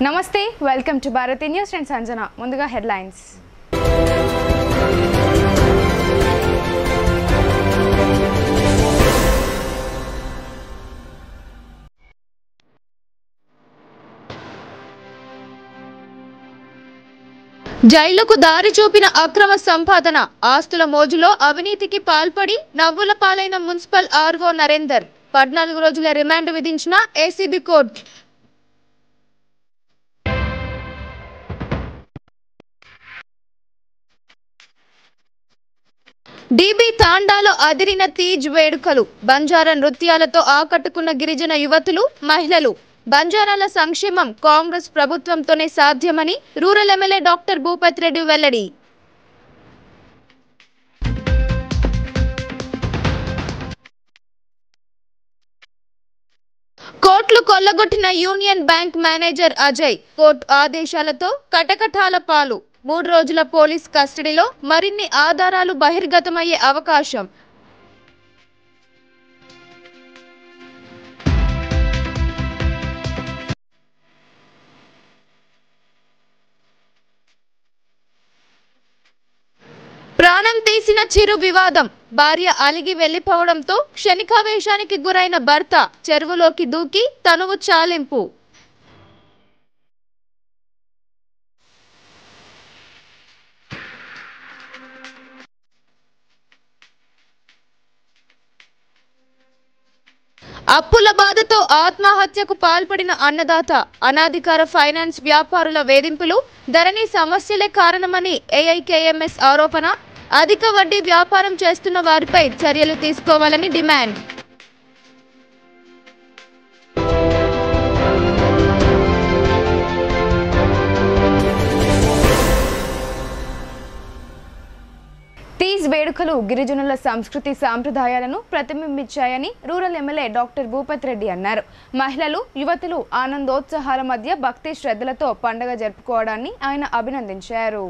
నమస్తే welcome to Bharati news and Sanjana ముందుగా headlines జైలుకు దారి చూపిన అక్రమ సంపాదన ఆస్తుల మోజులో అవినీతికి పాల్పడి నవ్వుల పాలైన మున్సిపల్ ఆర్ఓ నరేందర్ 14 రోజుల రిమాండ్ విధించిన ఏసీబీ కోర్టు డీబీ తాండాలో అదిరిన తీజ్ వేడుకలు బంజారా నృత్యాలతో ఆకట్టుకున్న గిరిజన యువతులు మహిళలు బంజారాల సంక్షేమం కాంగ్రెస్ ప్రభుత్వంతోనే సాధ్యమని rural MLA doctor Bhupathi Reddy వెల్లడి కోట్లు కొల్లగొట్టిన union bank manager Ajay court ఆదేశాలతో కటకటాల పాలు 3 రోజుల పోలీస్ కస్టడీలో మరిన్ని ఆధారాలు బహిర్గతమయ్యే అవకాశం ప్రాణం తీసిన చిరు వివాదం భార్య అలిగి వెళ్లిపోవడంతో క్షణికావేశానికి గురైన భర్త చెరువులోకి దూకి తనువు చాలింపు అప్పుల బాధతో ఆత్మహత్యకు పాల్పడిన అన్నదాత అనాధికార ఫైనాన్స్ వ్యాపారుల వేధింపులు ధరణి సమస్యలే కారణమని ఏఐకేఎంఎస్ ఆరోపణ అధిక వడ్డీ వ్యాపారం చేస్తున్న వారిపై చర్యలు తీసుకోవాలని డిమాండ్ తీజ్ వేడుకలు గిరిజనుల సంస్కృతి సాంప్రదాయాలను ప్రతిబింబించాయని rural MLA doctor Bhupathi Reddy అన్నారు. మహిళలు యువతులు ఆనందోత్సాహాల మధ్య భక్తి శ్రద్ధలతో పండుగ జరుపుకోవడాన్ని ఆయన అభినందించారు.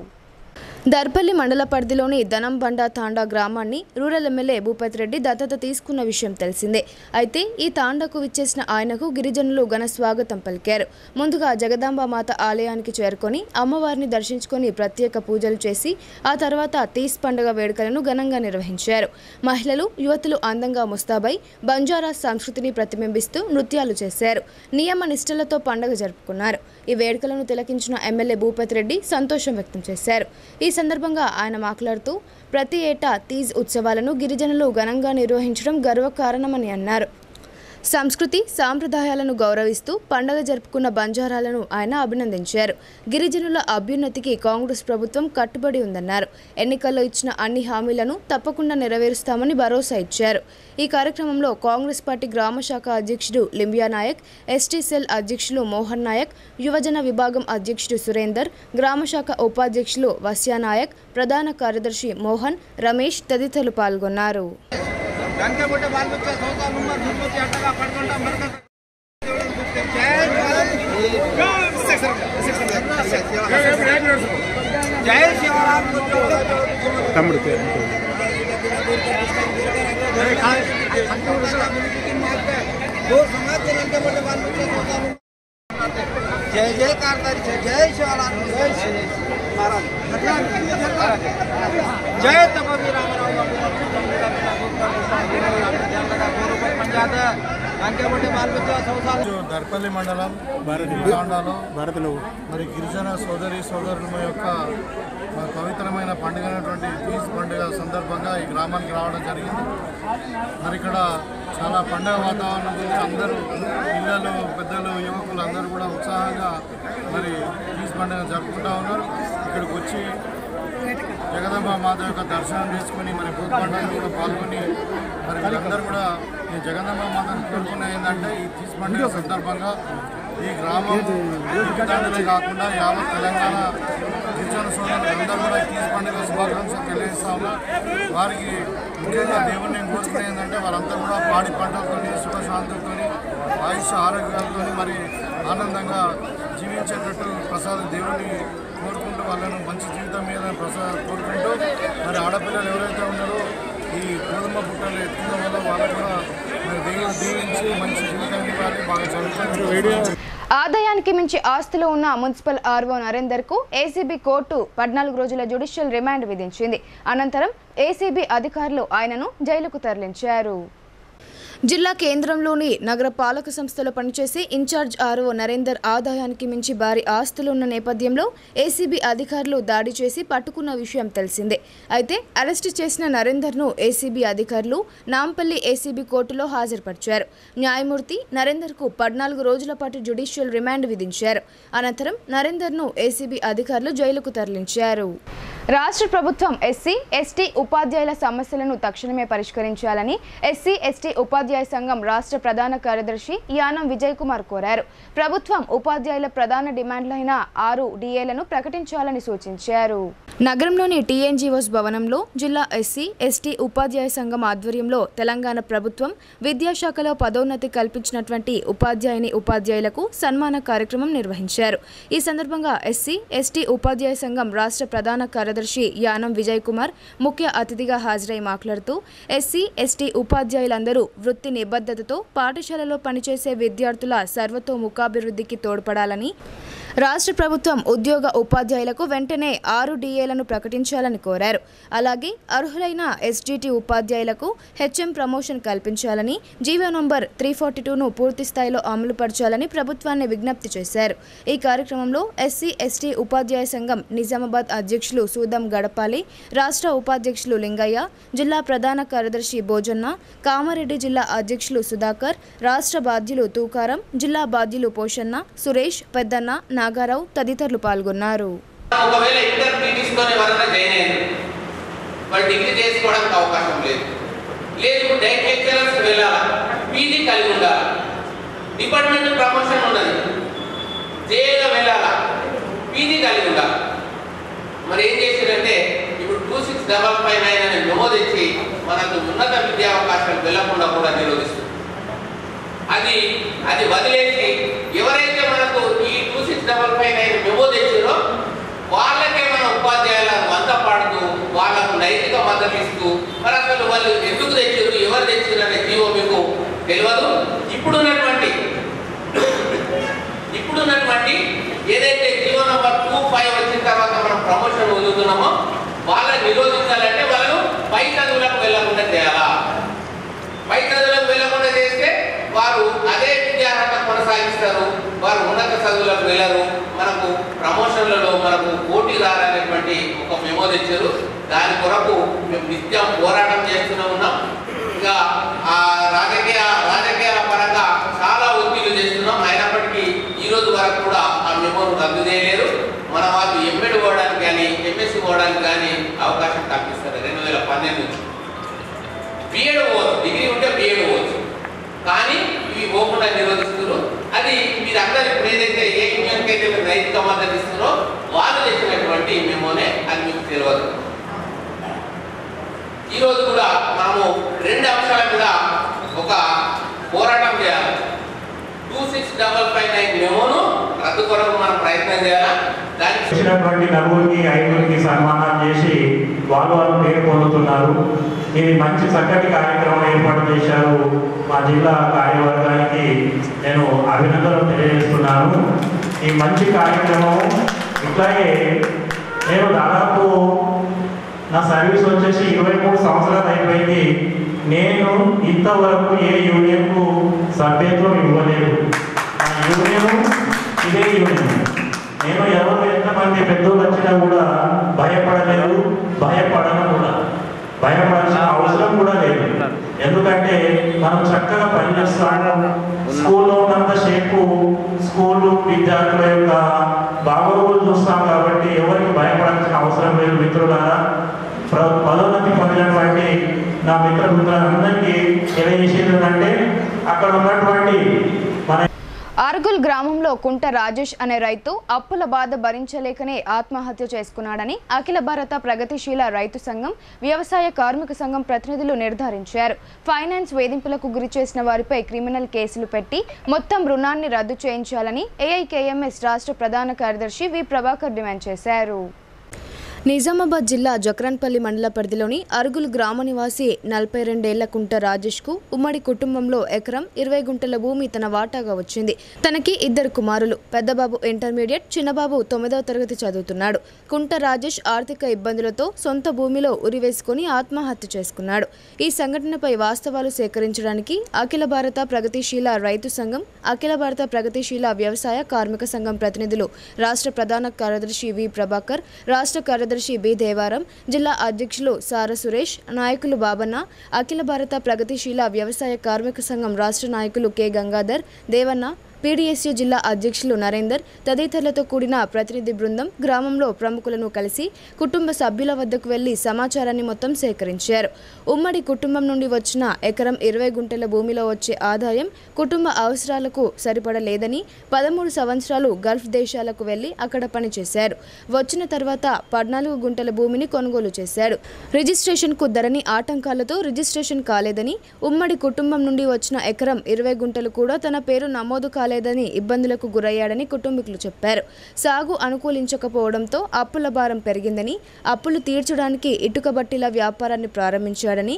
దర్పల్లి మండల పరిధిలోని ధనంబండ తాండా గ్రామాన్ని రూరల్ ఎమ్మెల్యే భూపతి రెడ్డి దత్తత తీసుకున్న విషయం తెలిసిందే. అయితే ఈ తాండాకు విచ్చేసిన ఆయనకు గిరిజనులు ఘన స్వాగతం పలికారు. ముందుగా జగదాంబ మాత ఆలయానికి చేరుకొని అమ్మవారిని దర్శించుకొని ప్రత్యేక పూజలు చేసి ఆ తర్వాత తీస్ పండుగ వేడుకలను ఘనంగా నిర్వహించారు. మహిళలు యువతులు అందంగా ముస్తాబై బంజారా సంస్కృతిని ప్రతిబింబిస్తూ నృత్యాలు చేశారు. నియమ నిష్టలతో పండుగ జరుపుకున్నారు. ఈ వేడుకలను తిలకించిన ఎమ్మెల్యే భూపతి రెడ్డి సంతోషం వ్యక్తం చేశారు. ఈ సందర్భంగా ఆయన మాట్లాడుతూ ప్రతి ఏటా తీజ్ ఉత్సవాలను గిరిజనులు ఘనంగా నిర్వహించడం గర్వకారణమని అన్నారు. సంస్కృతి సాంప్రదాయాలను గౌరవిస్తూ పండుగ జరుపుకున్న బంజారాలను ఆయన అభినందించారు. గిరిజనుల అభ్యున్నతికి కాంగ్రెస్ ప్రభుత్వం కట్టుబడి ఉందన్నారు. ఎన్నికల్లో ఇచ్చిన అన్ని హామీలను తప్పకుండా నెరవేరుస్తామని భరోసా ఇచ్చారు. ఈ కార్యక్రమంలో కాంగ్రెస్ పార్టీ గ్రామ శాఖ అధ్యక్షుడు లింబియా నాయక్, ఎస్టీ సెల్ అధ్యక్షులు మోహన్ నాయక్, యువజన విభాగం అధ్యక్షుడు సురేందర్, గ్రామ శాఖ ఉపాధ్యక్షులు వస్యా నాయక్, ప్రధాన కార్యదర్శి మోహన్, రమేష్ తదితరులు పాల్గొన్నారు. जय जयकार जय शिवलाल जय तपवी राम దర్పల్లి మండలం తాండాలో మరి గిరిజన సోదరుల యొక్క పవిత్రమైన పండుగ అయినటువంటి తీజ్ పండుగ సందర్భంగా ఈ గ్రామానికి రావడం జరిగింది. మరి ఇక్కడ చాలా పండుగ వాతావరణం ఉంది. అందరూ పిల్లలు పెద్దలు యువకులు అందరూ కూడా ఉత్సాహంగా మరి తీజ్ పండుగ జరుపుకుంటూ ఉన్నారు. ఇక్కడికి వచ్చి జగదంబ మాత యొక్క దర్శనం చేసుకుని మరి భూత పండుగలో కూడా పాల్గొని మరి వీళ్ళందరూ కూడా ఈ జగదంబ మాతను కోరుకునే ఏంటంటే ఈ తీజ్ పండుగ సందర్భంగా ఈ గ్రామం తాండలే కాకుండా యావత్ తెలంగాణ గిరిజన సోదరులు అందరూ కూడా ఈ తీజ్ పండుగ శుభాకాంక్షలు తెలియజేస్తాము. వారికి ముఖ్యంగా దేవుడిని కోరుకునే ఏంటంటే వారంతా కూడా పాడి పంటలతో సుఖశాంతులతో ఆయుష్ ఆరోగ్యాలతో మరి ఆనందంగా జీవించేటట్టు ప్రసాద దేవుడిని కోరుకుంటూ వాళ్ళను మంచి జీవితం మీద కోరుకుంటూ మరి ఆడపిల్లలు ఎవరైతే ఉన్నారో ఈ గోధుమ పుట్టలు ఎత్తుకున్న వల్ల వాళ్ళకు కూడా మరి దేవుడు దీవించి మంచి జీవితాన్ని బాగా చదువుతారు. ఆదాయానికి మించి ఆస్తులు ఉన్న మున్సిపల్ ఆర్ఓ నరేందర్కు ఏసీబీ కోర్టు 14 రోజుల జ్యుడిషియల్ రిమాండ్ విధించింది. అనంతరం ఏసీబీ అధికారులు ఆయనను జైలుకు తరలించారు. జిల్లా కేంద్రంలోని నగర పాలక సంస్థలో పనిచేసే ఇన్ఛార్జ్ ఆర్ఓ నరేందర్ ఆదాయానికి మించి భారీ ఆస్తులున్న నేపథ్యంలో ఏసీబీ అధికారులు దాడి చేసి పట్టుకున్న విషయం తెలిసిందే. అయితే అరెస్టు చేసిన నరేందర్ను ఏసీబీ అధికారులు నాంపల్లి ఏసీబీ కోర్టులో హాజరుపరిచారు. న్యాయమూర్తి నరేందర్కు 14 రోజుల పాటు జ్యుడిషియల్ రిమాండ్ విధించారు. అనంతరం నరేందర్ను ఏసీబీ అధికారులు జైలుకు తరలించారు. రాష్ట్ర ప్రభుత్వం ఎస్సీ ఎస్టీ ఉపాధ్యాయుల సమస్యలను తక్షణమే పరిష్కరించాలని ఎస్సీ ఎస్టీ ఉపాధ్యాయ సంఘం రాష్ట్ర ప్రధాన కార్యదర్శి యానం విజయ్ కుమార్ కోరారు. ప్రభుత్వం ఉపాధ్యాయుల ప్రధాన డిమాండ్లైన 6 DAలను ప్రకటించాలని సూచించారు. నగరంలోని టీఎన్జీఓస్ భవనంలో జిల్లా ఎస్సీ ఎస్టీ ఉపాధ్యాయ సంఘం ఆధ్వర్యంలో తెలంగాణ ప్రభుత్వం విద్యాశాఖలో పదోన్నతి కల్పించినటువంటి ఉపాధ్యాయులకు సన్మాన కార్యక్రమం నిర్వహించారు. ఈ సందర్భంగా ఎస్సీ ఎస్టీ ఉపాధ్యాయ సంఘం రాష్ట్ర ప్రధాన కార్యదర్శి యానం విజయ్ కుమార్ ముఖ్య అతిథిగా హాజరై మాట్లాడుతూ ఎస్సీ ఎస్టీ ఉపాధ్యాయులందరూ వృత్తి నిబద్ధతతో పాఠశాలలో పనిచేసే విద్యార్థుల సర్వతోముఖాభివృద్ధికి తోడ్పడాలని, రాష్ట్ర ప్రభుత్వం ఉద్యోగ ఉపాధ్యాయులకు వెంటనే 6 DAలను ప్రకటించాలని కోరారు. అలాగే అర్హులైన ఎస్జిటి ఉపాధ్యాయులకు హెచ్ఎం ప్రమోషన్ కల్పించాలని, జీవో నంబర్ 342ను పూర్తి స్థాయిలో అమలుపరచాలని ప్రభుత్వాన్ని విజ్ఞప్తి చేశారు. ఈ కార్యక్రమంలో ఎస్సీ ఎస్టీ ఉపాధ్యాయ సంఘం నిజామాబాద్ అధ్యక్షులు సూదం గడపాలి, రాష్ట్ర ఉపాధ్యక్షులు లింగయ్య, జిల్లా ప్రధాన కార్యదర్శి భోజన్న, కామారెడ్డి జిల్లా అధ్యక్షులు సుధాకర్, రాష్ట్ర బాధ్యులు తూకారం, జిల్లా బాధ్యులు పోషన్న, సురేష్, పెద్దన్న, నాగారావు తదితరులు పాల్గొన్నారు. ఒకవేళ ఇంటర్ తీసుకొని ఎవరైనా జాయిన్ అయ్యారు, వాళ్ళు డిగ్రీ చేసుకోవడానికి అవకాశం లేదు. డైరెక్ట్ లెక్చరర్స్ వెళ్ళాలా, పీజీ కలిగి ఉండాలా, డిపార్ట్మెంట్ ప్రమోషన్ ఉన్నది, జేఏగా వెళ్ళాలా, పీజీ కలిగి ఉండాలి. మరి ఏం చేశారంటే ఇప్పుడు 2655 అనే మెమో తెచ్చి మనకు ఉన్నత విద్యా అవకాశాలు వెళ్ళకుండా కూడా నిరోధిస్తుంది. అది వదిలేసి ఎవరైతే మనకు ఈ 2655 మెమో తెచ్చారో వాళ్ళకే మన ఉపాధ్యాయుల వంత పాడుతూ వాళ్ళకు నైతిక మద్దతు ఇస్తూ మరి అసలు వాళ్ళు ఎందుకు తెచ్చారు, ఎవరు తెచ్చారు అనే జీవో మీకు తెలియదు. ఇప్పుడున్నటువంటి ఏదైతే జీవో నంబర్ 25 వచ్చిన తర్వాత మనం ప్రమోషన్ వదులుతున్నామో వాళ్ళని నిరోధించాలంటే వాళ్ళను పై చదువులకు వెళ్ళకుండా చేయాలా. పై చదువులకు వెళ్ళకుండా చేస్తే వారు అదే విద్యార్హత కొనసాగిస్తారు, వారు ఉన్నత చదువులకు వెళ్ళరు. మనకు ప్రమోషన్లలో మనకు పోటీ రారనేటువంటి ఒక మెమో తెచ్చారు. దాని కొరకు మేము నిత్యం పోరాటం చేస్తూనే ఉన్నాం. ఇంకా ఆ రాజకీయాల పరంగా చాలా ఒత్తిళ్లు చేస్తున్నాం. అయినప్పటికీ ఈ రోజు వరకు కూడా ఆ మెమోను రద్దు చేయలేరు. మన వాళ్ళు ఎంఎడ్ పోవడానికి కానీ ఎంఎస్సీ పోవడానికి కానీ అవకాశం కల్పిస్తారు. 2012 నుంచి బిఎడ్ పోవచ్చు, డిగ్రీ ఉంటే బిఎడ్ పోవచ్చు, కానీ ఇవి పోకుండా నిరోధిస్తున్నారు. అది మీరందరూ ఇప్పుడు ఏదైతే ఏ యూనియన్కి అయితే మీరు నైతిక మద్దతు ఇస్తున్నారో వాళ్ళు తెచ్చినటువంటి మెమోనే అది మీకు తెలియదు. ఈరోజు కూడా మనము 2 అంశాల మీద ఒక పోరాటం చేయాలి. 2655 మెమోను రద్దు కొరకు మనం ప్రయత్నం చేయాలా. దానికి వచ్చినటువంటి 4-5 సన్మానం చేసి వాళ్ళు పేరు పొందుతున్నారు. ఇది మంచి చక్కటి కార్యక్రమం ఏర్పాటు చేశారు. మా జిల్లా కార్యవర్గానికి నేను అభినందనలు తెలియజేస్తున్నాను. ఈ మంచి కార్యక్రమం ఇట్లాగే నేను దాదాపు నా సర్వీస్ వచ్చేసి 23 సంవత్సరాలు అయిపోయింది. నేను ఇంతవరకు ఏ యూనియన్కు సభ్యత్వం ఇవ్వలేదు. నా యూనియన్ ఇదే యూనియన్. నేను ఎవరు ఎంతమంది పెద్దోళ్ళు వచ్చినా కూడా భయపడలేదు, భయపడను కూడా. భయపడాల్సిన అవసరం కూడా లేదు. ఎందుకంటే మనం చక్కగా పనిచేస్తాము. స్కూల్లో ఉన్నంత సేపు స్కూలు విద్యార్థుల యొక్క బాగోగులు చూస్తాం కాబట్టి ఎవరికి భయపడాల్సిన అవసరం లేదు. మిత్రులారా, పదోన్నతి పొందినటువంటి నా మిత్రులందరికీ తెలియజేసేది ఏంటంటే అక్కడ ఉన్నటువంటి మన ఆర్గుల్ గ్రామంలో కుంట రాజేష్ అనే రైతు అప్పుల బాధ భరించలేకనే ఆత్మహత్య చేసుకున్నాడని అఖిల భారత ప్రగతిశీల రైతు సంఘం, వ్యవసాయ కార్మిక సంఘం ప్రతినిధులు నిర్ధారించారు. ఫైనాన్స్ వేధింపులకు గురి చేసిన వారిపై క్రిమినల్ కేసులు పెట్టి మొత్తం రుణాన్ని రద్దు చేయించాలని ఏఐకేఎంఎస్ రాష్ట్ర ప్రధాన కార్యదర్శి వి ప్రభాకర్ డిమాండ్ చేశారు. నిజామాబాద్ జిల్లా జక్రాన్పల్లి మండల పరిధిలోని అరుగులు గ్రామ నివాసి 42 ఏళ్ల కుంట రాజేష్కు ఉమ్మడి కుటుంబంలో ఎకరం 20 గుంటల భూమి తన వాటాగా వచ్చింది. తనకి 2 కుమారులు. పెద్దబాబు ఇంటర్మీడియట్, చిన్నబాబు 9వ తరగతి చదువుతున్నాడు. కుంట రాజేష్ ఆర్థిక ఇబ్బందులతో సొంత భూమిలో ఉరివేసుకుని ఆత్మహత్య చేసుకున్నాడు. ఈ సంఘటనపై వాస్తవాలు సేకరించడానికి అఖిల భారత ప్రగతిశీల రైతు సంఘం, అఖిల భారత ప్రగతిశీల వ్యవసాయ కార్మిక సంఘం ప్రతినిధులు, రాష్ట్ర ప్రధాన కార్యదర్శి వి ప్రభాకర్, రాష్ట్ర కార్యదర్శి బి దేవారం, జిల్లా అధ్యక్షులు సార సురేష్, నాయకులు బాబన్న, అఖిల భారత ప్రగతిశీల వ్యవసాయ కార్మిక సంఘం రాష్ట్ర నాయకులు కె గంగాధర్, దేవన్న, పీడీఎస్యూ జిల్లా అధ్యక్షులు నరేందర్ తదితరులతో కూడిన ప్రతినిధి బృందం గ్రామంలో ప్రముఖులను కలిసి కుటుంబ సభ్యుల వద్దకు వెళ్లి సమాచారాన్ని మొత్తం సేకరించారు. ఉమ్మడి కుటుంబం నుండి వచ్చిన ఎకరం 20 గుంటల భూమిలో వచ్చే ఆదాయం కుటుంబ అవసరాలకు సరిపడలేదని 13 సంవత్సరాలు గల్ఫ్ దేశాలకు వెళ్లి అక్కడ పనిచేశారు. వచ్చిన తర్వాత 14 గుంటల భూమిని కొనుగోలు చేశాడు. రిజిస్ట్రేషన్కు ధరణి ఆటంకాలతో రిజిస్ట్రేషన్ కాలేదని, ఉమ్మడి కుటుంబం నుండి వచ్చిన ఎకరం 20 గుంటలు కూడా తన పేరు నమోదు కాలేదని ఇబ్బందులకు గురయ్యాడని కుటుంబీకులు చెప్పారు. సాగు అనుకూలించకపోవడంతో అప్పుల భారం పెరిగిందని, అప్పులు తీర్చడానికి ఇటుకబట్టీల వ్యాపారాన్ని ప్రారంభించాడని,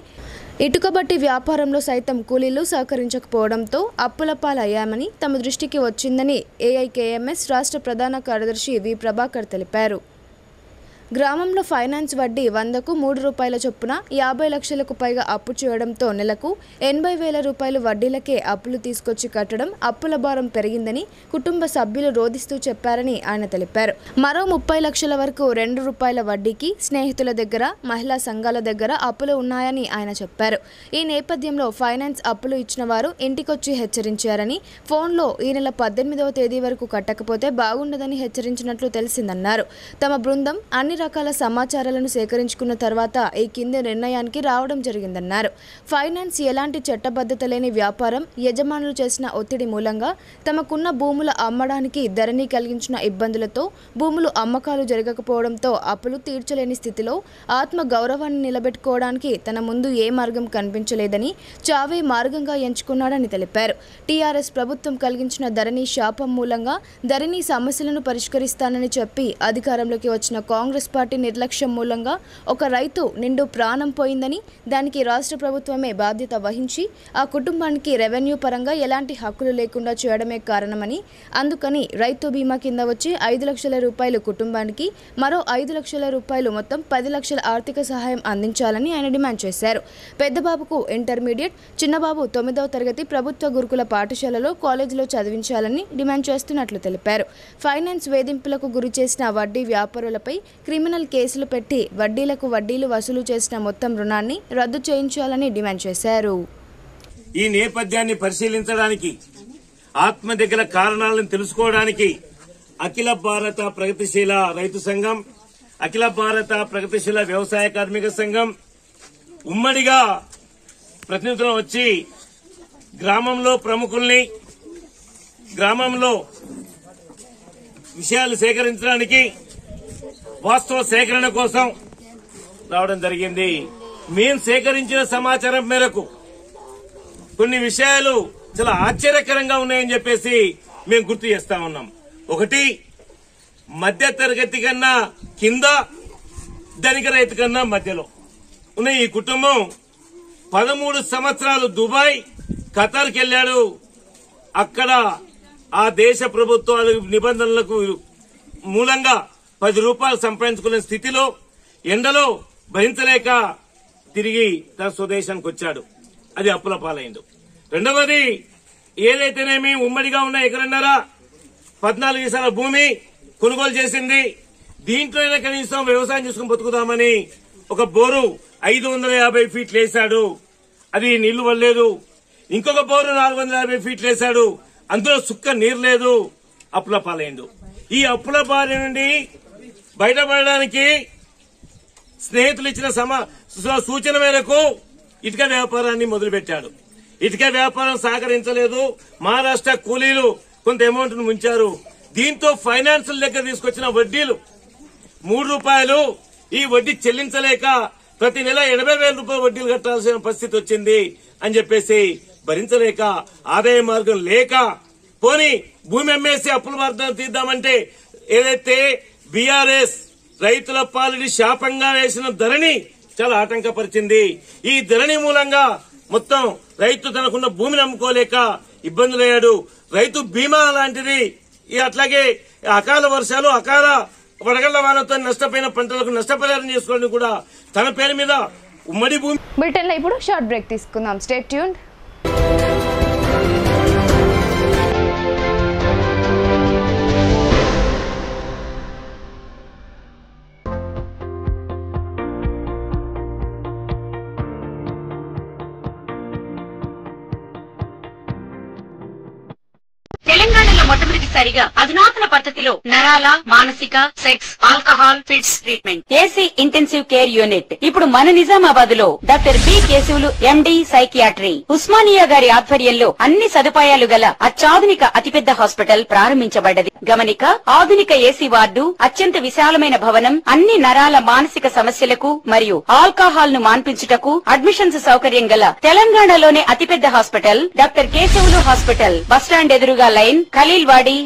ఇటుకబట్టి వ్యాపారంలో సైతం కూలీలు సహకరించకపోవడంతో అప్పుల పాలయ్యామని తమ దృష్టికి వచ్చిందని ఏఐకేఎంఎస్ రాష్ట్ర ప్రధాన కార్యదర్శి వి ప్రభాకర్ తెలిపారు. గ్రామంలో ఫైనాన్స్ వడ్డీ 100కు 3 రూపాయల చొప్పున 50 లక్షలకు పైగా అప్పు చేయడంతో నెలకు 80,000 రూపాయలు వడ్డీలకే అప్పులు తీసుకొచ్చి కట్టడం అప్పుల భారం పెరిగిందని కుటుంబ సభ్యులు రోధిస్తూ చెప్పారని ఆయన తెలిపారు. మరో 30 లక్షల వరకు 2 రూపాయల వడ్డీకి స్నేహితుల దగ్గర, మహిళా సంఘాల దగ్గర అప్పులు ఉన్నాయని ఆయన చెప్పారు. ఈ నేపథ్యంలో ఫైనాన్స్ అప్పులు ఇచ్చిన వారు ఇంటికొచ్చి హెచ్చరించారని, ఫోన్లో ఈ నెల 18వ తేదీ వరకు కట్టకపోతే బాగుండదని హెచ్చరించినట్లు తెలిసిందన్నారు. తమ బృందం అన్ని రకాల సమాచారాలను సేకరించుకున్న తర్వాత ఈ కింది నిర్ణయానికి రావడం జరిగిందన్నారు. ఫైనాన్స్ ఎలాంటి చట్టబద్ధత లేని వ్యాపారం, యజమానులు చేసిన ఒత్తిడి మూలంగా తమకున్న భూముల అమ్మడానికి ధరణి కలిగించిన ఇబ్బందులతో భూములు అమ్మకాలు జరగకపోవడంతో అప్పులు తీర్చలేని స్థితిలో ఆత్మ గౌరవాన్ని నిలబెట్టుకోవడానికి తన ముందు ఏ మార్గం కనిపించలేదని, చావే మార్గంగా ఎంచుకున్నాడని తెలిపారు. టీఆర్ఎస్ ప్రభుత్వం కలిగించిన ధరణి శాపం మూలంగా ధరణి సమస్యలను పరిష్కరిస్తానని చెప్పి అధికారంలోకి వచ్చిన కాంగ్రెస్ పార్టీ నిర్లక్ష్యం మూలంగా ఒక రైతు నిండు ప్రాణం పోయిందని, దానికి రాష్ట్ర ప్రభుత్వమే బాధ్యత వహించి ఆ కుటుంబానికి రెవెన్యూ పరంగా ఎలాంటి హక్కులు లేకుండా చేయడమే కారణమని, అందుకని రైతు బీమా కింద వచ్చి 5 లక్షల రూపాయలు కుటుంబానికి, మరో 5 లక్షల రూపాయలు మొత్తం 10 లక్షల ఆర్థిక సహాయం అందించాలని ఆయన డిమాండ్ చేశారు. పెద్దబాబుకు ఇంటర్మీడియట్, చిన్నబాబు 9వ తరగతి ప్రభుత్వ గురుకుల పాఠశాలలో, కాలేజీలో చదివించాలని డిమాండ్ చేస్తున్నట్లు తెలిపారు. ఫైనాన్స్ వేధింపులకు గురి చేసిన వడ్డీ వ్యాపారులపై క్రిమినల్ కేసులు పెట్టి వడ్డీలకు వడ్డీలు వసూలు చేసిన మొత్తం రుణాన్ని రద్దు చేయించాలని డిమాండ్ చేశారు. ఈ నేపథ్యాన్ని పరిశీలించడానికి, ఆత్మహత్య గల కారణాలను తెలుసుకోవడానికి అఖిల భారత ప్రగతిశీల రైతు సంఘం, అఖిల భారత ప్రగతిశీల వ్యవసాయ కార్మిక సంఘం ఉమ్మడిగా ప్రతినిధులు వచ్చి గ్రామంలో ప్రముఖుల్ని, గ్రామంలో విషయాలు సేకరించడానికి, వాస్తవ సేకరణ కోసం రావడం జరిగింది. మేము సేకరించిన సమాచారం మేరకు కొన్ని విషయాలు చాలా ఆశ్చర్యకరంగా ఉన్నాయని చెప్పేసి మేము గుర్తు చేస్తా ఉన్నాం. ఒకటి, మధ్య తరగతి కన్నా కింద, ధనిక రైతు కన్నా మధ్యలో ఉన్న ఈ కుటుంబం 13 సంవత్సరాలు దుబాయ్, ఖతార్కి వెళ్లాడు. అక్కడ ఆ దేశ ప్రభుత్వాల నిబంధనలకు మూలంగా 10 రూపాయలు సంపాదించుకునే స్థితిలో ఎండలో భరించలేక తిరిగి తన స్వదేశానికి వచ్చాడు. అది అప్పుల పాలైండు. రెండవది, ఏదైతేనేమి ఉమ్మడిగా ఉన్న ఎకరన్నర 14 ఈసాల భూమి కొనుగోలు చేసింది. దీంట్లోనే కనీసం వ్యవసాయం చేసుకుని బతుకుదామని ఒక బోరు 550 ఫీట్లు వేశాడు. అది నీళ్లు వల్లేదు. ఇంకొక బోరు 450 ఫీట్లు వేశాడు. అందులో సుక్క నీరు లేదు. అప్పుల పాలైండు. ఈ అప్పుల బారి నుండి బయటపడడానికి స్నేహితులు ఇచ్చిన సూచన మేరకు ఇటుక వ్యాపారాన్ని మొదలుపెట్టాడు. ఇటుక వ్యాపారం సహకరించలేదు. మహారాష్ట్ర కూలీలు కొంత అమౌంట్ ను ముంచారు. దీంతో ఫైనాన్షియల్ దగ్గర తీసుకొచ్చిన వడ్డీలు 3 రూపాయలు. ఈ వడ్డీ చెల్లించలేక ప్రతి నెల 80,000 రూపాయల వడ్డీలు కట్టాల్సిన పరిస్థితి వచ్చింది అని చెప్పేసి భరించలేక, ఆదాయ మార్గం లేక, పోని భూమి అమ్మేసి అప్పుల మార్గం తీద్దామంటే ఏదైతే బీఆర్ఎస్ రైతుల పాలిటి శాపంగా వేసిన ధరణి చాలా ఆటంకపరిచింది. ఈ ధరణి మూలంగా మొత్తం రైతు తనకున్న భూమిని అమ్ముకోలేక ఇబ్బందులయ్యాడు. రైతు బీమా లాంటిది, అట్లాగే అకాల వర్షాలు, అకాల వడగళ్ల వానతో నష్టపోయిన పంటలకు నష్టపరిహారం చేసుకోవడానికి కూడా తన పేరు మీద ఉమ్మడి భూమి. బ్రిటన్లో ఇప్పుడు షార్ట్ బ్రేక్ తీసుకుందాం. Stay tuned. తెలంగాణలో మొట్టమొదటిసారిగా అధునాతన పద్ధతిలో నరాల, మానసిక, sex, alcohol, fits treatment, AC intensive care unit ఇప్పుడు మన నిజామాబాద్ లో doctor B Keshavulu MD psychiatry Osmania గారి ఆధ్వర్యంలో అన్ని సదుపాయాలు గల అత్యాధునిక అతిపెద్ద హాస్పిటల్ ప్రారంభించబడ్డది. గమనిక, ఆధునిక ఏసీ వార్డు, అత్యంత విశాలమైన భవనం, అన్ని నరాల మానసిక సమస్యలకు మరియు ఆల్కహాల్ ను మాన్పించుటకు అడ్మిషన్స్ సౌకర్యం గల తెలంగాణలోనే అతిపెద్ద hospital doctor Keshavulu hospital, bus stand ఎదురుగా లైన్, ఖలీల్వాడి.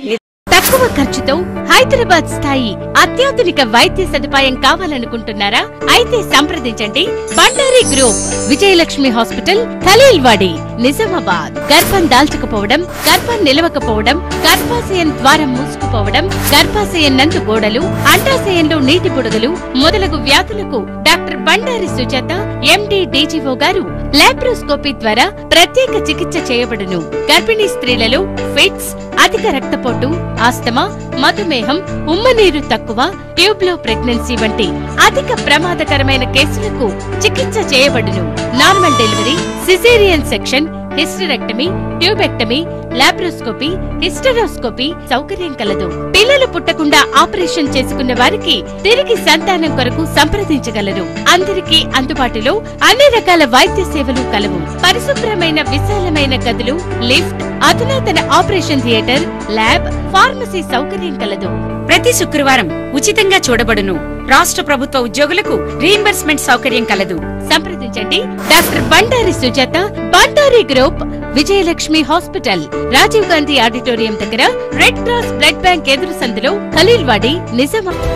తక్కువ ఖర్చుతో హైదరాబాద్ స్థాయి అత్యాధునిక వైద్య సదుపాయం కావాలనుకుంటున్నారా? అయితే సంప్రదించండి బండారి గ్రూప్, విజయలక్ష్మి హాస్పిటల్, ఖలీల్వాడి, నిజామాబాద్. గర్భం దాల్చకపోవడం, గర్భం నిలవకపోవడం, గర్భాశయం ద్వారం మూసుకుపోవడం, గర్భాశయం నందు గోడలు, అండాశయంలో నీటి బుడగలు మొదలగు వ్యాధులకు డాక్టర్ బండారి సుజాత ఎండి డీజీఓ గారు లాప్రోస్కోపీ ద్వారా ప్రత్యేక చికిత్స చేయబడును. గర్భిణీ స్త్రీలలో ఫిట్స్, అధిక రక్తపోటు, ఆస్తమా, మధుమేహం, ఉమ్మనీరు తక్కువ, ట్యూబ్లో ప్రెగ్నెన్సీ వంటి అధిక ప్రమాదకరమైన కేసులకు చికిత్స చేయబడును. Normal delivery, caesarean section, hysterectomy, tubectomy, laparoscopy, hysteroscopy సౌకర్యం కలదు. పిల్లలు పుట్టకుండా ఆపరేషన్ చేసుకున్న వారికి తిరిగి సంతానం కొరకు సంప్రదించగలరు. అందరికీ అందుబాటులో అన్ని రకాల వైద్య సేవలు కలవు. పరిశుభ్రమైన విశాలమైన గదులు, లిఫ్ట్, అధునాతన ఆపరేషన్ థియేటర్, ల్యాబ్, ఫార్మసీ సౌకర్యం కలదు. ప్రతి శుక్రవారం ఉచితంగా చూడబడును. రాష్ట్ర ప్రభుత్వ ఉద్యోగులకు రీయింబర్స్మెంట్ సౌకర్యం కలదు. సంప్రదించండి doctor Bandari Sujatha, Bandari group, Vijayalakshmi hospital, Rajiv Gandhi auditorium దగ్గర, రెడ్ క్రాస్ బ్లడ్ బ్యాంక్ ఎదురు సందులో, ఖలీల్వాడి, నిజామాబాద్.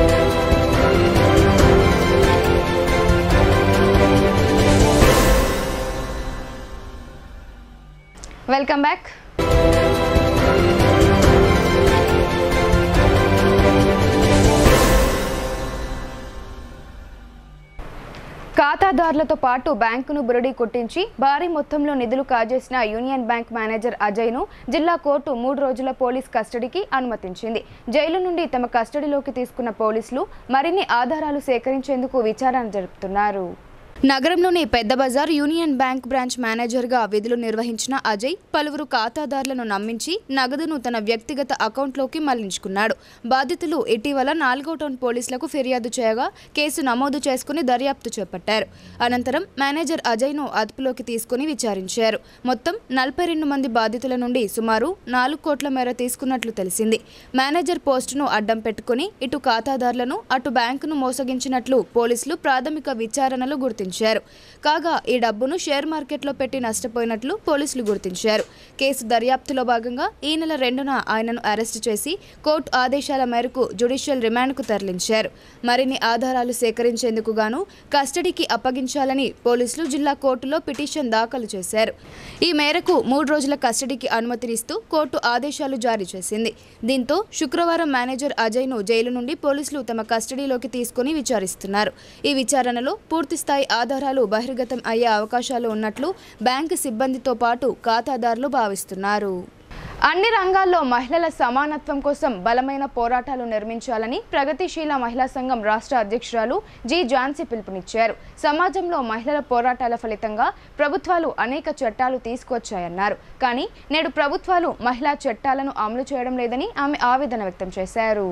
Welcome back. ఖాతాదారులతో పాటు బ్యాంకును బురడీ కొట్టించి భారీ మొత్తంలో నిధులు కాజేసిన యూనియన్ బ్యాంక్ మేనేజర్ అజయ్ను జిల్లా కోర్టు 3 రోజుల పోలీస్ కస్టడీకి అనుమతించింది. జైలు నుండి తమ కస్టడీలోకి తీసుకున్న పోలీసులు మరిన్ని ఆధారాలు సేకరించేందుకు విచారణ జరుపుతున్నారు. నగరంలోని పెద్ద బజార్ యూనియన్ బ్యాంక్ బ్రాంచ్ మేనేజర్గా విధులు నిర్వహించిన అజయ్ పలువురు ఖాతాదారులను నమ్మించి నగదును తన వ్యక్తిగత అకౌంట్లోకి మళ్లించుకున్నాడు. బాధితులు ఇటీవల 4వ టౌన్ పోలీసులకు ఫిర్యాదు చేయగా కేసు నమోదు చేసుకుని దర్యాప్తు చేపట్టారు. అనంతరం మేనేజర్ అజయ్ను అదుపులోకి తీసుకుని విచారించారు. మొత్తం 42 మంది బాధితుల నుండి సుమారు 4 కోట్ల మేర తీసుకున్నట్లు తెలిసింది. మేనేజర్ పోస్టును అడ్డం పెట్టుకుని ఇటు ఖాతాదారులను అటు బ్యాంకును మోసగించినట్లు పోలీసులు ప్రాథమిక విచారణలో గుర్తించారు. కాగా ఈ డబ్బును షేర్ మార్కెట్లో పెట్టి నష్టపోయినట్లు పోలీసులు గుర్తించారు. కేసు దర్యాప్తులో భాగంగా ఈ నెల 2న ఆయనను అరెస్టు చేసి కోర్టు ఆదేశాల మేరకు జ్యుడిషియల్ రిమాండ్కు తరలించారు. మరిన్ని ఆధారాలు సేకరించేందుకు గాను కస్టడీకి అప్పగించాలని పోలీసులు జిల్లా కోర్టులో పిటిషన్ దాఖలు చేశారు. ఈ మేరకు 3 రోజుల కస్టడీకి అనుమతినిస్తూ కోర్టు ఆదేశాలు జారీ చేసింది. దీంతో శుక్రవారం మేనేజర్ అజయ్ను జైలు నుండి పోలీసులు తమ కస్టడీలోకి తీసుకుని విచారిస్తున్నారు. ఈ విచారణలో పూర్తిస్థాయి ఆధారాలు బహిర్గతం అయ్యే అవకాశాలు ఉన్నట్లు బ్యాంకు సిబ్బందితో పాటు ఖాతాదారులు భావిస్తున్నారు. అన్ని రంగాల్లో మహిళల సమానత్వం కోసం బలమైన పోరాటాలు నిర్మించాలని ప్రగతిశీల మహిళా సంఘం రాష్ట్ర అధ్యక్షురాలు జి ఝాన్సీ పిలుపునిచ్చారు. సమాజంలో మహిళల పోరాటాల ఫలితంగా ప్రభుత్వాలు అనేక చట్టాలు తీసుకొచ్చాయన్నారు. కానీ నేడు ప్రభుత్వాలు మహిళా చట్టాలను అమలు చేయడం లేదని ఆమె ఆవేదన వ్యక్తం చేశారు.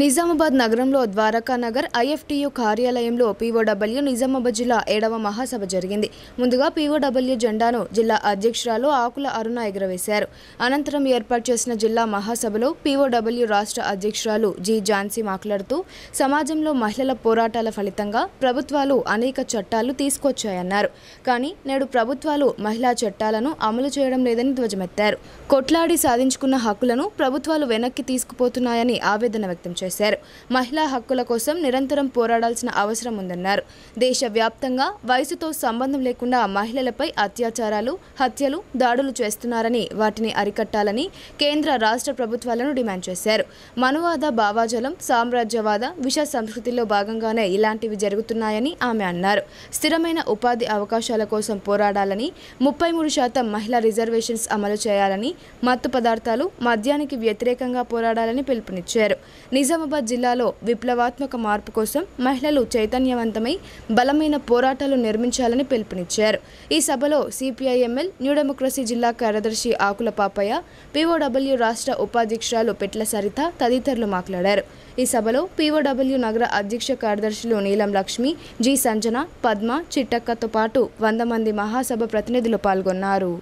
నిజామాబాద్ నగరంలో ద్వారకా నగర్ ఐఎఫ్టియు కార్యాలయంలో పీఓడబ్ల్యూ నిజామాబాద్ జిల్లా 7వ మహాసభ జరిగింది. ముందుగా పీఓడబ్ల్యూ జెండాను జిల్లా అధ్యక్షురాలు ఆకుల అరుణ ఎగురవేశారు. అనంతరం ఏర్పాటు చేసిన జిల్లా మహాసభలో పీఓడబ్ల్యూ రాష్ట్ర అధ్యక్షురాలు జి ఝాన్సీ మాట్లాడుతూ సమాజంలో మహిళల పోరాటాల ఫలితంగా ప్రభుత్వాలు అనేక చట్టాలు తీసుకొచ్చాయన్నారు. కానీ నేడు ప్రభుత్వాలు మహిళా చట్టాలను అమలు చేయడం లేదని ధ్వజమెత్తారు. కొట్లాడి సాధించుకున్న హక్కులను ప్రభుత్వాలు వెనక్కి తీసుకుపోతున్నాయని ఆవేదన వ్యక్తం చేశారు. చేశారు. మహిళా హక్కుల కోసం నిరంతరం పోరాడాల్సిన అవసరం ఉందన్నారు. దేశవ్యాప్తంగా వయసుతో సంబంధం లేకుండా మహిళలపై అత్యాచారాలు, హత్యలు, దాడులు చేస్తున్నారని వాటిని అరికట్టాలని కేంద్ర రాష్ట్ర ప్రభుత్వాలను డిమాండ్ చేశారు. మనువాద భావాజలం, సామ్రాజ్యవాద, విష సంస్కృతిలో భాగంగానే ఇలాంటివి జరుగుతున్నాయని ఆమె అన్నారు. స్థిరమైన ఉపాధి అవకాశాల కోసం పోరాడాలని, 33% మహిళా రిజర్వేషన్స్ అమలు చేయాలని, మత్తు పదార్థాలు, మద్యానికి వ్యతిరేకంగా పోరాడాలని పిలుపునిచ్చారు. నిజామాబాద్ జిల్లాలో విప్లవాత్మక మార్పు కోసం మహిళలు చైతన్యవంతమై బలమైన పోరాటాలు నిర్మించాలని పిలుపునిచ్చారు. ఈ సభలో సిపిఐఎంఎల్ న్యూ డెమోక్రసీ జిల్లా కార్యదర్శి ఆకుల పాపయ్య, పిఓడబ్ల్యూ రాష్ట్ర ఉపాధ్యక్షురాలు పెట్ల సరిత తదితరులు మాట్లాడారు. ఈ సభలో పిఓడబ్ల్యూ నగర అధ్యక్ష కార్యదర్శులు నీలం లక్ష్మి, జి సంజన, పద్మ, చిట్టక్కతో పాటు 100 మంది మహాసభ ప్రతినిధులు పాల్గొన్నారు.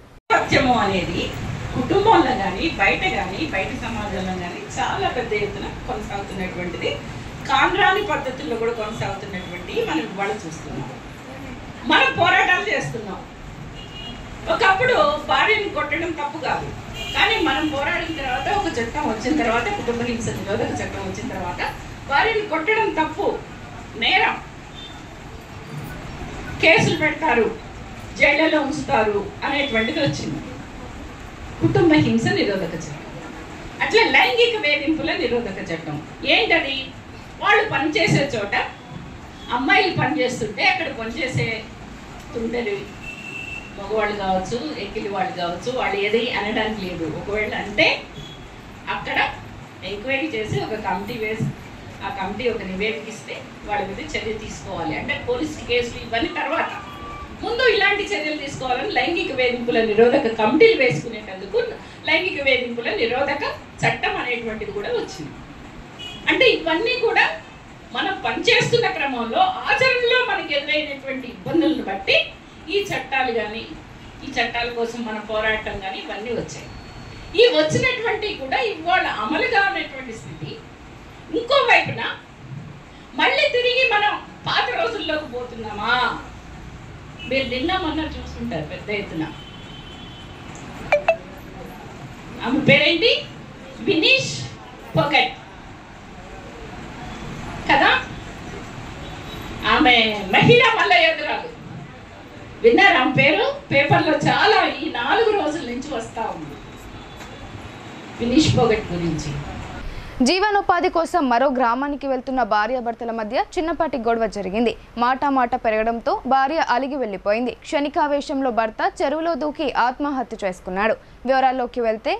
అనేది కుటుంబంలో కానీ బయట సమాజంలో కానీ చాలా పెద్ద ఎత్తున కొనసాగుతున్నటువంటిది. కాండ్రాని పద్ధతుల్లో కూడా కొనసాగుతున్నటువంటి మనం ఇవాళ చూస్తున్నాం. మనం పోరాటాలు చేస్తున్నాం. ఒకప్పుడు భార్యను కొట్టడం తప్పు కాదు, కానీ మనం పోరాడిన తర్వాత ఒక చట్టం వచ్చిన తర్వాత, కుటుంబ హింస నిరోధక చట్టం వచ్చిన తర్వాత భార్యను కొట్టడం తప్పు, నేరం, కేసులు పెడతారు, జైళ్లలో ఉంచుతారు అనేటువంటిది వచ్చింది. కుటుంబ హింస నిరోధక చట్టం, అట్లా లైంగిక వేధింపుల నిరోధక చట్టం. ఏంటది? వాళ్ళు పనిచేసే చోట అమ్మాయిలు పనిచేస్తుంటే అక్కడ పనిచేసే తుండలు మగవాళ్ళు కావచ్చు, ఎక్కిలి వాళ్ళు కావచ్చు, వాళ్ళు ఏది అనడానికి లేదు. ఒకవేళ అంటే అక్కడ ఎంక్వైరీ చేసి ఒక కమిటీ వేసి ఆ కమిటీ ఒక నివేదిక ఇస్తే వాళ్ళ మీద చర్య తీసుకోవాలి. అంటే పోలీస్ కేసులు ఇవన్నీ తర్వాత, ముందు ఇలాంటి చర్యలు తీసుకోవాలని లైంగిక వేధింపుల నిరోధక కమిటీలు వేసుకునేటందుకు లైంగిక వేధింపుల నిరోధక చట్టం అనేటువంటిది కూడా వచ్చింది. అంటే ఇవన్నీ కూడా మనం పనిచేస్తున్న క్రమంలో ఆచరణలో మనకి ఎదురైనటువంటి ఇబ్బందులను బట్టి ఈ చట్టాలు కానీ, ఈ చట్టాల కోసం మన పోరాటం కానీ ఇవన్నీ వచ్చాయి. ఈ వచ్చినటువంటి కూడా ఇవాళ అమలుగా ఉన్నటువంటి స్థితి. ఇంకోవైపున మళ్ళీ తిరిగి మనం పాత రోజుల్లోకి పోతున్నామా? మీరు నిన్న మొన్న చూస్తుంటారు పెద్ద ఎత్తున. ఆమె పేరేంటి? వినీష్ పొగట్ కదా. ఆమె మహిళా మల్ల యోధురాలు. విన్నారు ఆమె పేరు? పేపర్లో చాలా ఈ 4 రోజుల నుంచి వస్తా ఉంది వినీష్ పొగట్ గురించి. జీవనోపాధి కోసం మరో గ్రామానికి వెళ్తున్న భార్యాభర్తల మధ్య చిన్నపాటి గొడవ జరిగింది. మాట పెరగడంతో భార్య అలిగి వెళ్లిపోయింది. క్షణికావేశంలో భర్త చెరువులో దూకి ఆత్మహత్య చేసుకున్నాడు. వివరాల్లోకి వెళ్తే,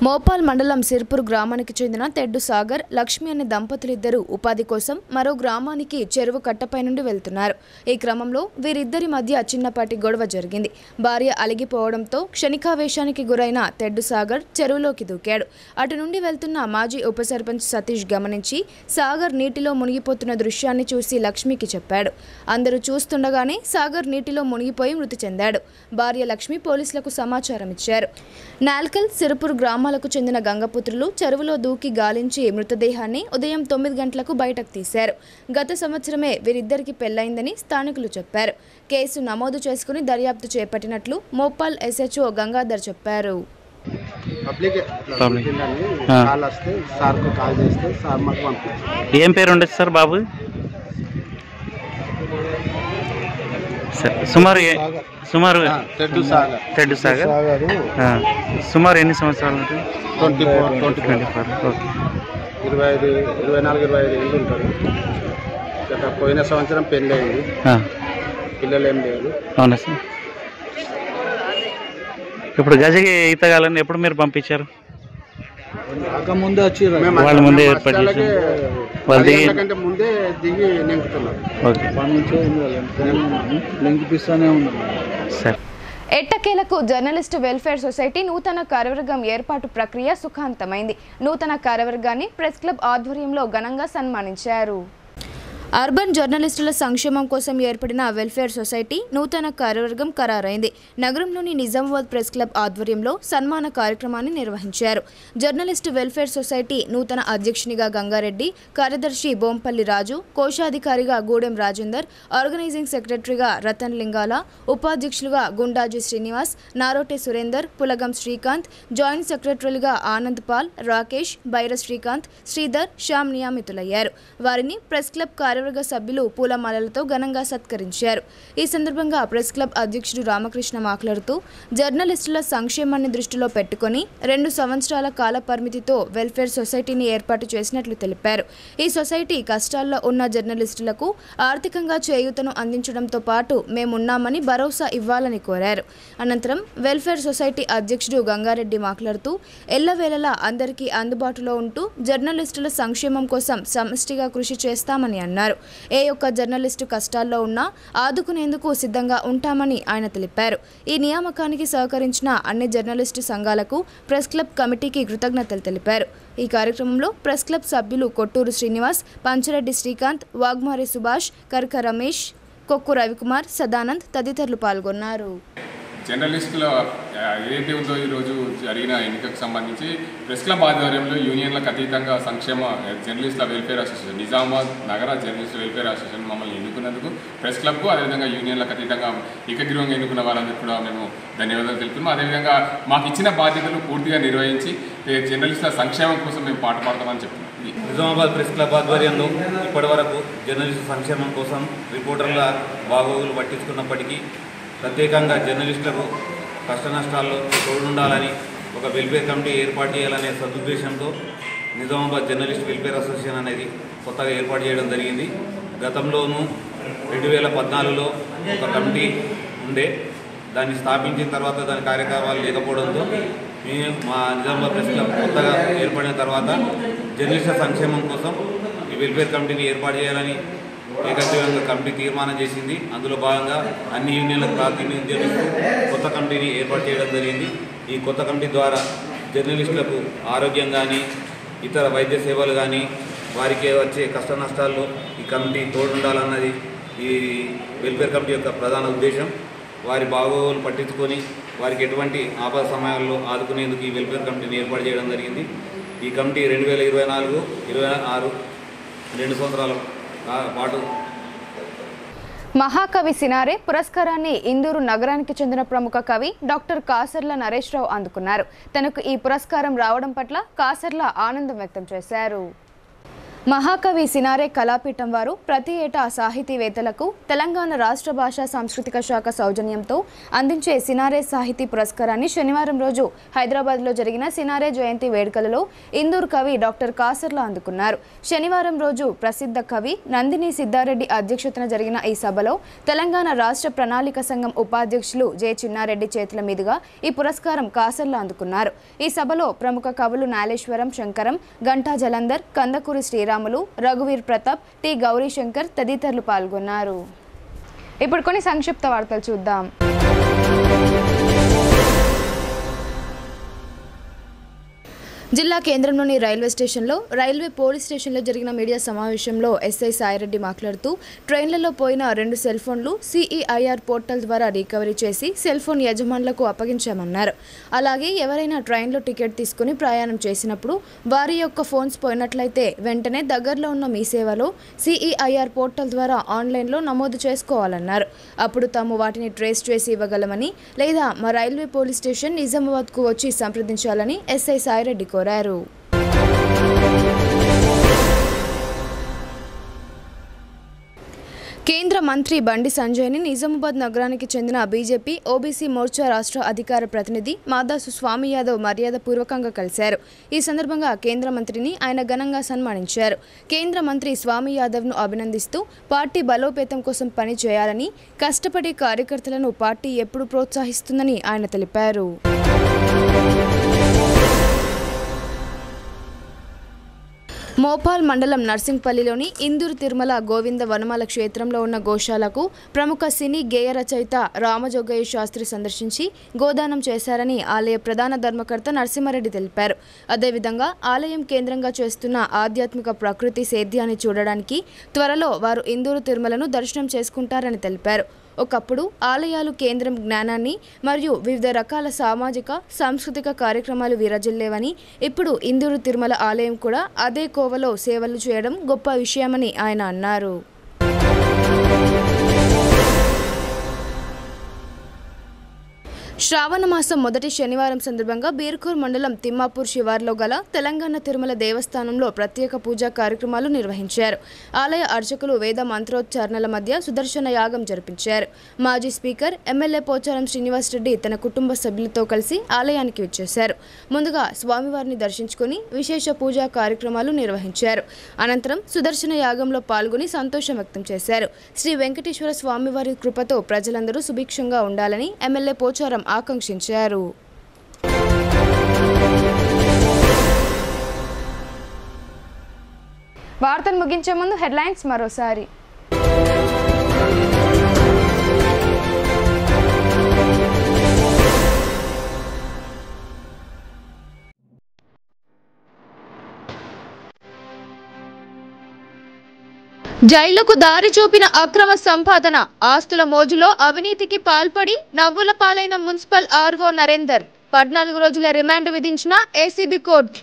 మోపాల్ మండలం సిర్పూర్ గ్రామానికి చెందిన తెడ్డు సాగర్, లక్ష్మి అనే దంపతులిద్దరూ ఉపాధి కోసం మరో గ్రామానికి చెరువు కట్టపై నుండి వెళ్తున్నారు. ఈ క్రమంలో వీరిద్దరి మధ్య చిన్నపాటి గొడవ జరిగింది. భార్య అలిగిపోవడంతో క్షణికావేశానికి గురైన తెడ్డు సాగర్ చెరువులోకి దూకాడు. అటు నుండి వెళ్తున్న మాజీ ఉప సర్పంచ్ సతీష్ గమనించి సాగర్ నీటిలో మునిగిపోతున్న దృశ్యాన్ని చూసి లక్ష్మికి చెప్పాడు. అందరూ చూస్తుండగానే సాగర్ నీటిలో మునిగిపోయి మృతి చెందాడు. భార్య లక్ష్మి పోలీసులకు సమాచారం ఇచ్చారు. నాల్కల్, సిర్పూర్ గ్రామాలకు చెందిన గంగపుత్రులు చెరువులో దూకి గాలించి మృతదేహాన్ని ఉదయం 9 గంటలకు బయటకు తీశారు. గత సంవత్సరమే వీరిద్దరికి పెళ్లైందని స్థానికులు చెప్పారు. కేసు నమోదు చేసుకుని దర్యాప్తు చేపట్టినట్లు మోపాల్ ఎస్హెచ్ఓ గంగాధర్ చెప్పారు. ఏం పేరు ఉండొచ్చు సార్ బాబు? సుమారు తెడ్డు సాగర్ సుమారు ఎన్ని సంవత్సరాలు ఉంటుంది? 24 ఓకే. 24-25 ఏళ్ళు ఉంటారు. పోయిన సంవత్సరం పెళ్ళి అయింది, పిల్లలు ఏం లేదు. అవునా సార్? ఇప్పుడు గజకి ఈతగాలని ఎప్పుడు మీరు పంపించారు? ముందే వచ్చి వాళ్ళ ముందే ఏర్పాటు చేసి ముందే దిగి నింపుతున్నారు. ఓకే, నింపిస్తూనే ఉన్నాం సార్. ఎట్టకేలకు జర్నలిస్టు వెల్ఫేర్ సొసైటీ నూతన కార్యవర్గం ఏర్పాటు ప్రక్రియ సుఖాంతమైంది. నూతన కార్యవర్గాన్ని ప్రెస్ క్లబ్ ఆధ్వర్యంలో ఘనంగా సన్మానించారు. అర్బన్ జర్నలిస్టుల సంక్షేమం కోసం ఏర్పడిన వెల్ఫేర్ సొసైటీ నూతన కార్యవర్గం ఖరారైంది. నగరంలోని నిజామాబాద్ ప్రెస్ క్లబ్ ఆధ్వర్యంలో సన్మాన కార్యక్రమాన్ని నిర్వహించారు. జర్నలిస్టు వెల్ఫేర్ సొసైటీ నూతన అధ్యక్షునిగా గంగారెడ్డి, కార్యదర్శి బోంపల్లి రాజు, కోశాధికారిగా గూడెం రాజేందర్, ఆర్గనైజింగ్ సెక్రటరీగా రతన్ లింగాల, ఉపాధ్యక్షులుగా గుండాజీ శ్రీనివాస్, నారోటే సురేందర్, పులగం శ్రీకాంత్, జాయింట్ సెక్రటరీలుగా ఆనంద్ పాల్, రాకేష్, బైర శ్రీకాంత్, శ్రీధర్, శ్యామ్ నియమితులయ్యారు. వారిని ప్రెస్ క్లబ్ కార్యవర్గ సభ్యులు పూలమాలలతో ఘనంగా సత్కరించారు. ఈ సందర్భంగా ప్రెస్ క్లబ్ అధ్యక్షుడు రామకృష్ణ మాట్లాడుతూ జర్నలిస్టుల సంక్షేమాన్ని దృష్టిలో పెట్టుకుని 2 సంవత్సరాల కాల పరిమితితో వెల్ఫేర్ సొసైటీని ఏర్పాటు చేసినట్లు తెలిపారు. ఈ సొసైటీ కష్టాల్లో ఉన్న జర్నలిస్టులకు ఆర్థికంగా చేయూతను అందించడంతో పాటు మేమున్నామని భరోసా ఇవ్వాలని కోరారు. అనంతరం వెల్ఫేర్ సొసైటీ అధ్యక్షుడు గంగారెడ్డి మాట్లాడుతూ ఎల్లవేళలా అందరికీ అందుబాటులో ఉంటూ జర్నలిస్టుల సంక్షేమం కోసం సమష్టిగా కృషి చేస్తామని అన్నారు. ఏ ఒక్క జర్నలిస్టు కష్టాల్లో ఉన్నా ఆదుకునేందుకు సిద్ధంగా ఉంటామని ఆయన తెలిపారు. ఈ నియామకానికి సహకరించిన అన్ని జర్నలిస్టు సంఘాలకు ప్రెస్ క్లబ్ కమిటీకి కృతజ్ఞతలు తెలిపారు. ఈ కార్యక్రమంలో ప్రెస్ క్లబ్ సభ్యులు కొట్టూరు శ్రీనివాస్, పంచరెడ్డి శ్రీకాంత్, వాగ్మారి సుభాష్, కర్క రమేష్, కొక్కు రవికుమార్, సదానంద్ తదితరులు పాల్గొన్నారు. జర్నలిస్టుల ఏదైతే ఉందో ఈరోజు జరిగిన ఎన్నికకు సంబంధించి ప్రెస్ క్లబ్ ఆధ్వర్యంలో యూనియన్లకు అతీతంగా సంక్షేమ జర్నలిస్టుల వెల్ఫేర్ అసోసియేషన్, నిజామాబాద్ నగర జర్నలిస్టుల వెల్ఫేర్ అసోసియేషన్ మమ్మల్ని ఎన్నుకున్నందుకు ప్రెస్ క్లబ్కు అదేవిధంగా యూనియన్లకు అతీతంగా ఏకగ్రీవంగా ఎన్నుకున్న వారందరికీ కూడా మేము ధన్యవాదాలు తెలుపుతున్నాం. అదేవిధంగా మాకు ఇచ్చిన బాధ్యతలు పూర్తిగా నిర్వహించి జర్నలిస్టుల సంక్షేమం కోసం మేము పాటుపడతామని చెప్తున్నాం. నిజామాబాద్ ప్రెస్ క్లబ్ ఆధ్వర్యంలో ఇప్పటివరకు జర్నలిస్టు సంక్షేమం కోసం రిపోర్టర్ల బాగోగులు పట్టించుకున్నప్పటికీ ప్రత్యేకంగా జర్నలిస్టులకు కష్ట నష్టాల్లో తోడుండాలని ఒక వెల్ఫేర్ కమిటీ ఏర్పాటు చేయాలనే సదుద్దేశంతో నిజామాబాద్ జర్నలిస్ట్ వెల్ఫేర్ అసోసియేషన్ అనేది కొత్తగా ఏర్పాటు చేయడం జరిగింది. గతంలోనూ 2014లో ఒక కమిటీ ఉండే, దాన్ని స్థాపించిన తర్వాత దాని కార్యక్రమాలు లేకపోవడంతో మేము మా నిజామాబాద్ ప్రెస్ క్లబ్ కొత్తగా ఏర్పడిన తర్వాత జర్నలిస్టుల సంక్షేమం కోసం ఈ వెల్ఫేర్ కమిటీని ఏర్పాటు చేయాలని ఏకగ్రీవంగా కమిటీ తీర్మానం చేసింది. అందులో భాగంగా అన్ని యూనియన్లకు ప్రాతినిధ్యం ఇస్తూ కొత్త కమిటీని ఏర్పాటు చేయడం జరిగింది. ఈ కొత్త కమిటీ ద్వారా జర్నలిస్టులకు ఆరోగ్యం కానీ ఇతర వైద్య సేవలు కానీ వారికి వచ్చే కష్ట నష్టాల్లో ఈ కమిటీ తోడుండాలన్నది ఈ వెల్ఫేర్ కమిటీ యొక్క ప్రధాన ఉద్దేశం. వారి బాగోగులు పట్టించుకొని వారికి ఎటువంటి ఆపద సమయాల్లో ఆదుకునేందుకు ఈ వెల్ఫేర్ కమిటీని ఏర్పాటు చేయడం జరిగింది. ఈ కమిటీ 2024-26 2 సంవత్సరాల పాటు మహాకవి సినారే పురస్కారాన్ని ఇందూరు నగరానికి చెందిన ప్రముఖ కవి డాక్టర్ కాసర్ల నరేష్ రావు అందుకున్నారు. తనకు ఈ పురస్కారం రావడం పట్ల కాసర్ల ఆనందం వ్యక్తం చేశారు. మహాకవి సినారే కళాపీఠం వారు ప్రతి ఏటా సాహితీవేత్తలకు తెలంగాణ రాష్ట్ర భాషా సాంస్కృతిక శాఖ సౌజన్యంతో అందించే సినారే సాహితీ పురస్కారాన్ని శనివారం రోజు హైదరాబాద్లో జరిగిన సినారే జయంతి వేడుకలలో ఇందూరు కవి డాక్టర్ కాసర్ల అందుకున్నారు. శనివారం రోజు ప్రసిద్ధ కవి నందిని సిద్ధారెడ్డి అధ్యక్షతన జరిగిన ఈ సభలో తెలంగాణ రాష్ట్ర ప్రణాళిక సంఘం ఉపాధ్యక్షులు జె చిన్నారెడ్డి చేతుల మీదుగా ఈ పురస్కారం కాసర్ల అందుకున్నారు. ఈ సభలో ప్రముఖ కవులు నాలేశ్వరం శంకరం, గంటా జలంధర్, కందకూరి శ్రీరామ్, రఘువీర్ ప్రతాప్, టి గౌరీశంకర్ తదితరులు పాల్గొన్నారు. ఇప్పుడు కొన్ని సంక్షిప్త వార్తలు చూద్దాం. జిల్లా కేంద్రంలోని రైల్వే స్టేషన్లో రైల్వే పోలీస్ స్టేషన్లో జరిగిన మీడియా సమావేశంలో ఎస్ఐ సాయిరెడ్డి మాట్లాడుతూ ట్రైన్లలో పోయిన 2 సెల్ ఫోన్లు సిఈఐఆర్ పోర్టల్ ద్వారా రికవరీ చేసి సెల్ ఫోన్ యజమానులకు అప్పగించామన్నారు. అలాగే ఎవరైనా ట్రైన్లో టికెట్ తీసుకుని ప్రయాణం చేసినప్పుడు వారి యొక్క ఫోన్స్ పోయినట్లయితే వెంటనే దగ్గరలో ఉన్న మీ సేవలో సిఈఐఆర్ పోర్టల్ ద్వారా ఆన్లైన్లో నమోదు చేసుకోవాలన్నారు. అప్పుడు తాము వాటిని ట్రేస్ చేసి ఇవ్వగలమని, లేదా మా రైల్వే పోలీస్ స్టేషన్ నిజామాబాద్కు వచ్చి సంప్రదించాలని ఎస్ఐ సాయిరెడ్డి కోరారు. కేంద్ర మంత్రి బండి సంజయ్ని నిజామాబాద్ నగరానికి చెందిన బీజేపీ ఓబీసీ మోర్చా రాష్ట్ర అధికార ప్రతినిధి మాదాసు స్వామి యాదవ్ మర్యాదపూర్వకంగా కలిశారు. ఈ సందర్భంగా కేంద్ర మంత్రిని ఆయన ఘనంగా సన్మానించారు. కేంద్ర మంత్రి స్వామి యాదవ్ను అభినందిస్తూ పార్టీ బలోపేతం కోసం పని చేయాలని, కష్టపడే కార్యకర్తలను పార్టీ ఎప్పుడు ప్రోత్సహిస్తుందని ఆయన తెలిపారు. మోపాల్ మండలం నర్సింగ్పల్లిలోని ఇందూరు తిరుమల గోవింద వనమాల క్షేత్రంలో ఉన్న గోశాలకు ప్రముఖ సినీ గేయ రచయిత రామజోగయ్య శాస్త్రి సందర్శించి గోదానం చేశారని ఆలయ ప్రధాన ధర్మకర్త నరసింహారెడ్డి తెలిపారు. అదేవిధంగా ఆలయం కేంద్రంగా చేస్తున్న ఆధ్యాత్మిక ప్రకృతి సేద్యాన్ని చూడడానికి త్వరలో వారు ఇందూరు తిరుమలను దర్శనం చేసుకుంటారని తెలిపారు. ఒకప్పుడు ఆలయాలు కేంద్రం జ్ఞానాన్ని మరియు వివిధ రకాల సామాజిక సాంస్కృతిక కార్యక్రమాలు విరజిల్లేవని, ఇప్పుడు ఇందూరు తిరుమల ఆలయం కూడా అదే కోవలో సేవలు చేయడం గొప్ప విషయమని ఆయన అన్నారు. శ్రావణ మాసం మొదటి శనివారం సందర్భంగా బీర్కూర్ మండలం తిమ్మాపూర్ శివార్లో గల తెలంగాణ తిరుమల దేవస్థానంలో ప్రత్యేక పూజా కార్యక్రమాలు నిర్వహించారు. ఆలయ అర్చకులు వేద మంత్రోచ్చారణల మధ్య సుదర్శన యాగం జరిపించారు. మాజీ స్పీకర్ ఎమ్మెల్యే పోచారం శ్రీనివాసరెడ్డి తన కుటుంబ సభ్యులతో కలిసి ఆలయానికి వచ్చేశారు. ముందుగా స్వామివారిని దర్శించుకుని విశేష పూజా కార్యక్రమాలు నిర్వహించారు. అనంతరం సుదర్శన యాగంలో పాల్గొని సంతోషం వ్యక్తం చేశారు. శ్రీ వెంకటేశ్వర స్వామివారి కృపతో ప్రజలందరూ సుభిక్షంగా ఉండాలని ఎమ్మెల్యే పోచారం ఆకాంక్షించారు. వార్తలు ముగించే ముందు హెడ్లైన్స్ మరోసారి. జైలుకు దారి చూపిన అక్రమ సంపాదన, ఆస్తుల మోజులో అవినీతికి పాల్పడి నవ్వుల పాలైన మున్సిపల్ ఆర్ఓ నరేందర్. 14 రోజుల రిమాండ్ విధించిన ఏసీబీ కోర్టు.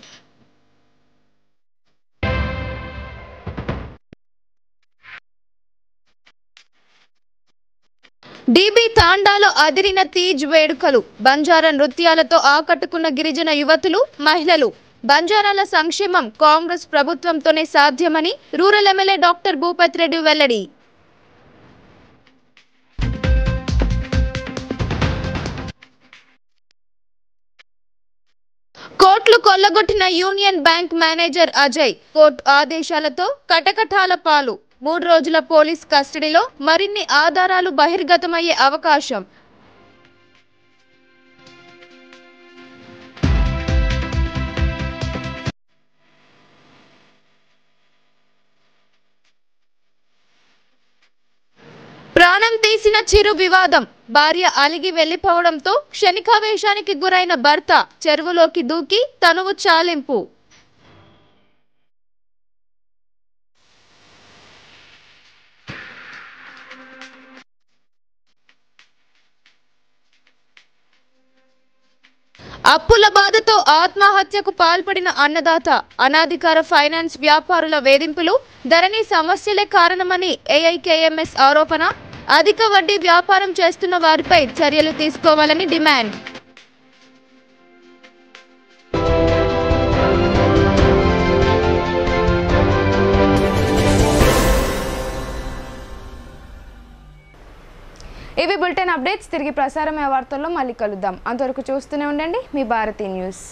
డీబీ తాండాలో అదిరిన తీజ్ వేడుకలు, బంజారా నృత్యాలతో ఆకట్టుకున్న గిరిజన యువతులు, మహిళలు. బంజారాల సంక్షేమం కాంగ్రెస్ ప్రభుత్వంతోనే సాధ్యమని rural MLA doctor Bhupat Reddy వెల్లడి. కోట్లు కొల్లగొట్టిన union bank manager Ajay court ఆదేశాలతో కటకటాల పాలు. 3 రోజుల పోలీస్ కస్టడీలో మరిన్ని ఆధారాలు బహిర్గతమయ్యే అవకాశం. ప్రాణం తీసిన చిరు వివాదం, భార్య అలిగి వెళ్లిపోవడంతో క్షణికావేశానికి గురైన భర్త చెరువులోకి దూకి తనువు చాలింపు. అప్పుల బాధతో ఆత్మహత్యకు పాల్పడిన అన్నదాత, అనాధికార ఫైనాన్స్ వ్యాపారుల వేధింపులు, ధరణి సమస్యలే కారణమని ఏఐకేఎంఎస్ ఆరోపణ. అధిక వడ్డీ వ్యాపారం చేస్తున్న వారిపై చర్యలు తీసుకోవాలని డిమాండ్. ఇవి బులెటిన్ అప్డేట్స్. తిరిగి ప్రసారమయ్యే వార్తల్లో మళ్ళీ కలుద్దాం. అంతవరకు చూస్తూనే ఉండండి మీ భారతీ న్యూస్.